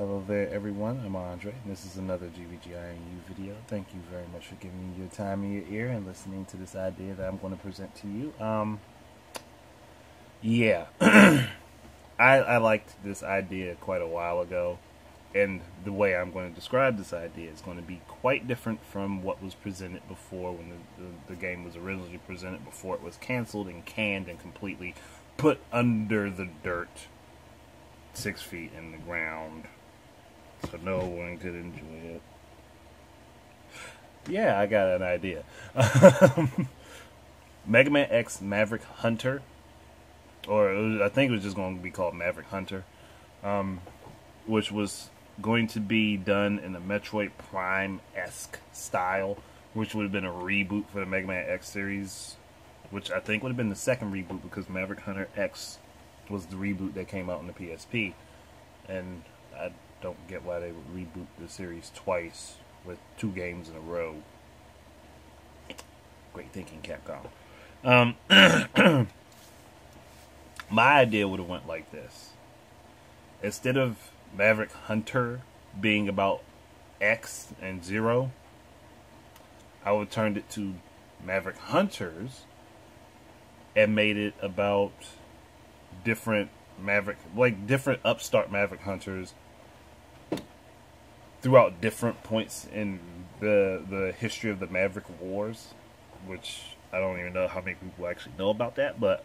Hello there everyone, I'm Andre, and this is another GVGINU video. Thank you very much for giving me your time and your ear and listening to this idea that I'm going to present to you. Yeah, I liked this idea quite a while ago, and the way I'm going to describe this idea is going to be quite different from what was presented before when the game was originally presented, before it was canceled and canned and completely put under the dirt 6 feet in the ground so no one could enjoy it. Yeah, I got an idea. Megaman X Maverick Hunter, or I think it was just going to be called Maverick Hunter, which was going to be done in a Metroid Prime-esque style, which would have been a reboot for the Mega Man X series, which I think would have been the second reboot because Maverick Hunter X was the reboot that came out on the PSP, and I don't get why they would reboot the series twice with 2 games in a row. Great thinking, Capcom. My idea would have went like this. Instead of Maverick Hunter being about X and Zero, I would have turned it to Maverick Hunters and made it about different different upstart Maverick Hunters throughout different points in the history of the Maverick Wars, which I don't even know how many people actually know about that, but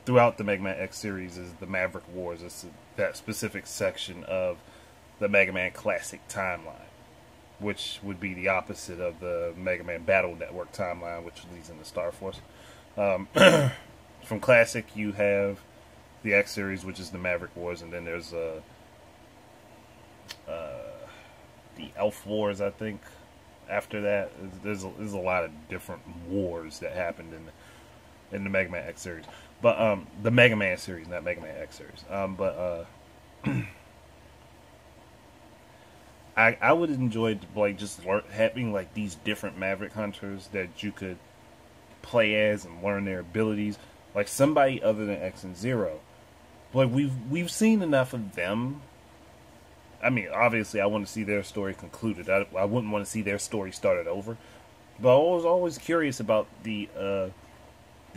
throughout the Mega Man X series is the Maverick Wars. It's that specific section of the Mega Man Classic timeline, which would be the opposite of the Mega Man Battle Network timeline, which leads into Star Force. From Classic, you have the X series, which is the Maverick Wars, and then there's the Elf Wars, I think. After that, there's a lot of different wars that happened in the Mega Man X series, but the Mega Man series, not Mega Man X series. I would enjoy just having these different Maverick Hunters that you could play as and learn their abilities, like somebody other than X and Zero. Like we've seen enough of them. I mean, obviously, I want to see their story concluded. I wouldn't want to see their story started over. But I was always curious about the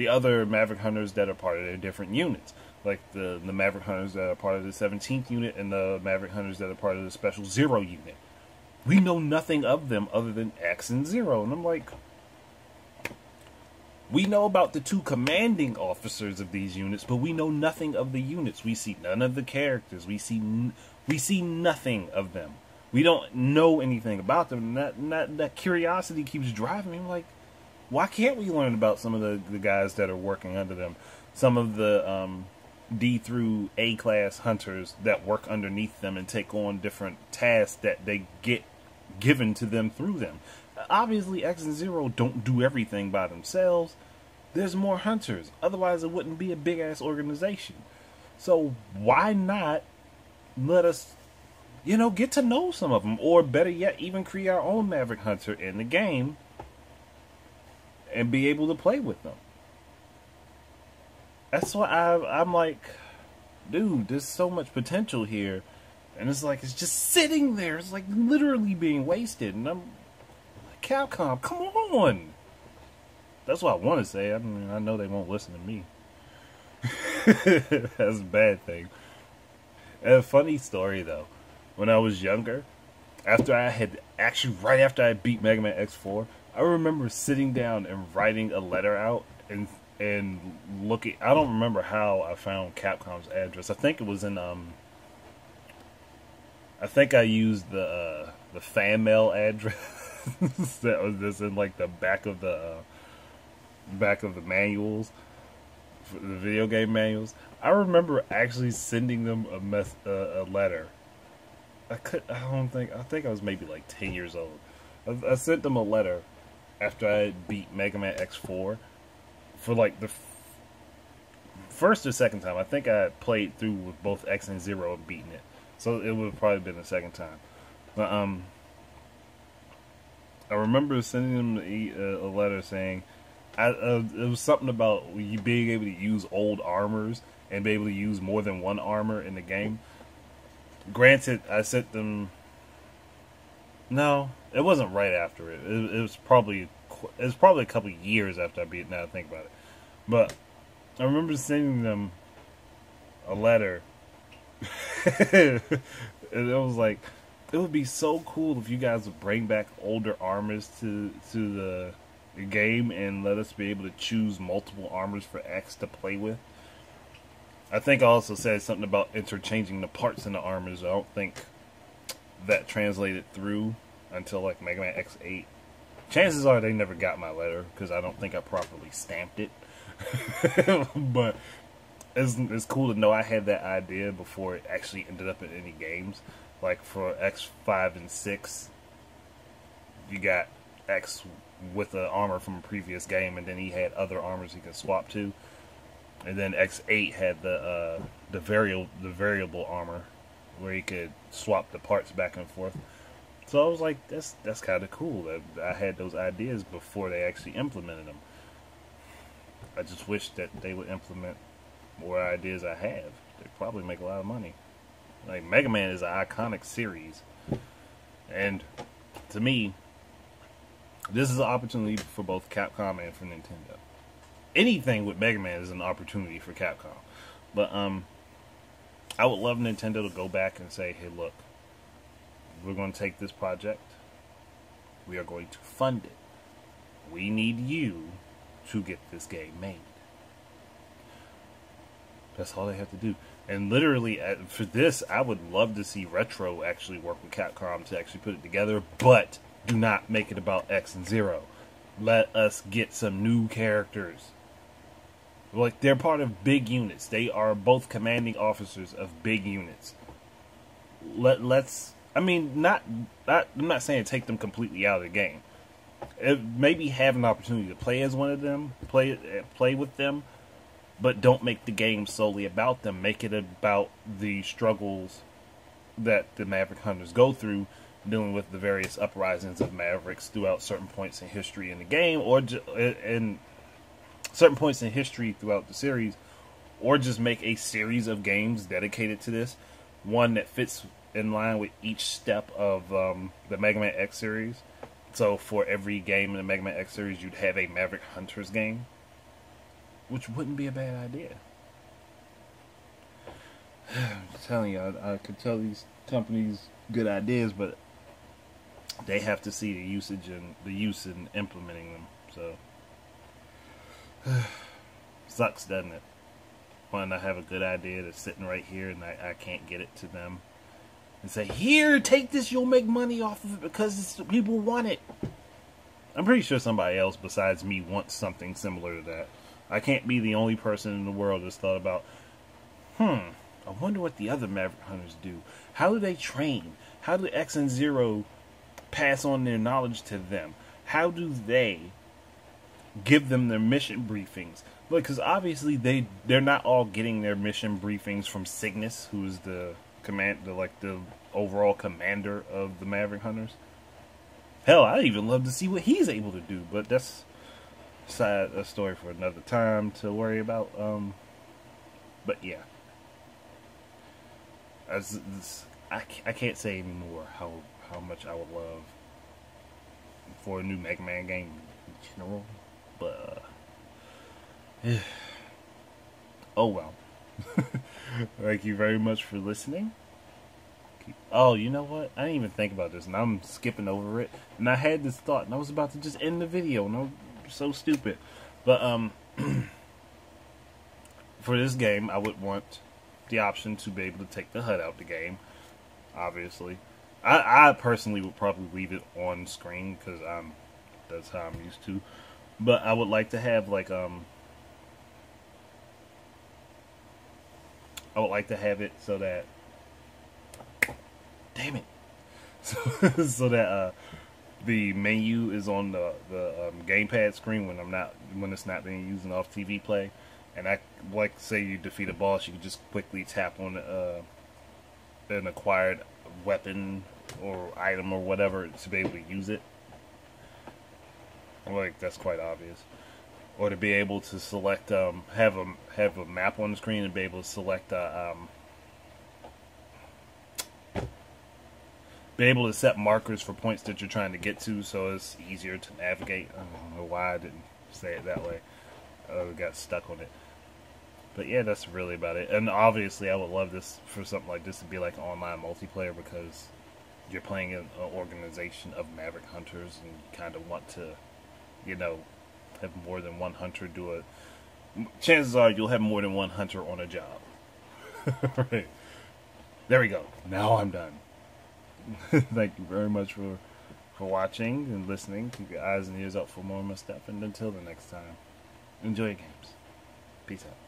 other Maverick Hunters that are part of their different units. Like the Maverick Hunters that are part of the 17th unit and the Maverick Hunters that are part of the Special Zero unit. We know nothing of them other than X and Zero. And I'm like, we know about the 2 commanding officers of these units, but we know nothing of the units. We see none of the characters. We see nothing of them. We don't know anything about them. And that curiosity keeps driving me. I'm like, why can't we learn about some of the guys that are working under them? Some of the D through A class hunters that work underneath them and take on different tasks that they get given to them through them. Obviously, X and Zero don't do everything by themselves. There's more hunters. Otherwise, it wouldn't be a big-ass organization. So why not let us, get to know some of them? Or better yet, even create our own Maverick Hunter in the game and be able to play with them. That's why I'm like, dude, there's so much potential here. And it's like, it's just sitting there. It's like literally being wasted. And I'm like, Capcom, come on. That's what I want to say. I mean, I know they won't listen to me. That's a bad thing. And a funny story, though. When I was younger, right after I beat Mega Man X4, I remember sitting down and writing a letter out and looking. I don't remember how I found Capcom's address. I think it was in I think I used the fan mail address that was just in the back of the manuals, the video game manuals. I remember actually sending them a letter. I think I was maybe 10 years old. I sent them a letter after I beat Mega Man X4 for the first or second time. I think I played through with both X and Zero and beaten it. So it would have probably been the second time. But I remember sending them a letter saying, it was something about you being able to use old armors and be able to use more than one armor in the game. Granted, I sent them. No, it wasn't right after it. It was probably a couple of years after I beat it. Now I think about it, but I remember sending them a letter. And it was like, it would be so cool if you guys would bring back older armors to the game and let us be able to choose multiple armors for X to play with. I think I also said something about interchanging the parts in the armors. I don't think that translated through until like Mega Man X8. Chances are they never got my letter because I don't think I properly stamped it. But it's cool to know I had that idea before it actually ended up in any games. Like for X5 and 6, you got X with the armor from a previous game, and then he had other armors he could swap to. And then X8 had the variable armor where he could swap the parts back and forth. So I was like, that's kind of cool that I had those ideas before they actually implemented them. I just wish that they would implement more ideas I have. They'd probably make a lot of money. Like, Mega Man is an iconic series. And to me, this is an opportunity for both Capcom and for Nintendo. Anything with Mega Man is an opportunity for Capcom. But I would love Nintendo to go back and say, hey, look, we're going to take this project. We are going to fund it. We need you to get this game made. That's all they have to do. And literally, for this, I would love to see Retro actually work with Capcom to actually put it together, but do not make it about X and Zero. Let us get some new characters. Like, they're part of big units. They are both commanding officers of big units. Let's... I mean, I'm not saying take them completely out of the game. Maybe have an opportunity to play as one of them, play with them, but don't make the game solely about them. Make it about the struggles that the Maverick Hunters go through, dealing with the various uprisings of Mavericks throughout certain points in history in the game, or in certain points in history throughout the series, or just make a series of games dedicated to this, one that fits in line with each step of the Mega Man X series. So for every game in the Mega Man X series, you'd have a Maverick Hunters game, which wouldn't be a bad idea. I'm telling you, I could tell these companies good ideas, but they have to see the usage and the use in implementing them. So sucks, doesn't it? When I have a good idea that's sitting right here and I can't get it to them and say, here, take this, you'll make money off of it because people want it. I'm pretty sure somebody else besides me wants something similar to that. I can't be the only person in the world that's thought about, I wonder what the other Maverick Hunters do. How do they train? How do X and Zero pass on their knowledge to them? How do they give them their mission briefings? Because obviously they're not all getting their mission briefings from Cygnus, who is the overall commander of the Maverick Hunters. Hell, I'd even love to see what he's able to do, but that's a story for another time to worry about. But yeah, I can't say anymore how much I would love for a new Mega Man game in general, but oh well. Thank you very much for listening. Oh, you know what? I didn't even think about this, and I'm skipping over it. And I had this thought, and I was about to just end the video, and I'm so stupid. But for this game, I would want the option to be able to take the HUD out the game. Obviously, I personally would probably leave it on screen because that's how I'm used to. But I would like to have like I would like to have it so that, damn it, so that the menu is on the gamepad screen when it's not being used in off TV play, and I like say you defeat a boss, you can just quickly tap on an acquired weapon or item or whatever to be able to use it. Like, that's quite obvious. Or to be able to select, have a map on the screen and be able to select be able to set markers for points that you're trying to get to, so it's easier to navigate. I don't know why I didn't say it that way. I got stuck on it. But yeah, that's really about it. And obviously, I would love this for something like this to be like online multiplayer, because you're playing an organization of Maverick Hunters, and you kind of want to, you know, have more than one hunter do it. Chances are you'll have more than one hunter on a job. Right. There we go. Now I'm done. Thank you very much for watching and listening. Keep your eyes and ears out for more of my stuff. And until the next time, enjoy your games. Peace out.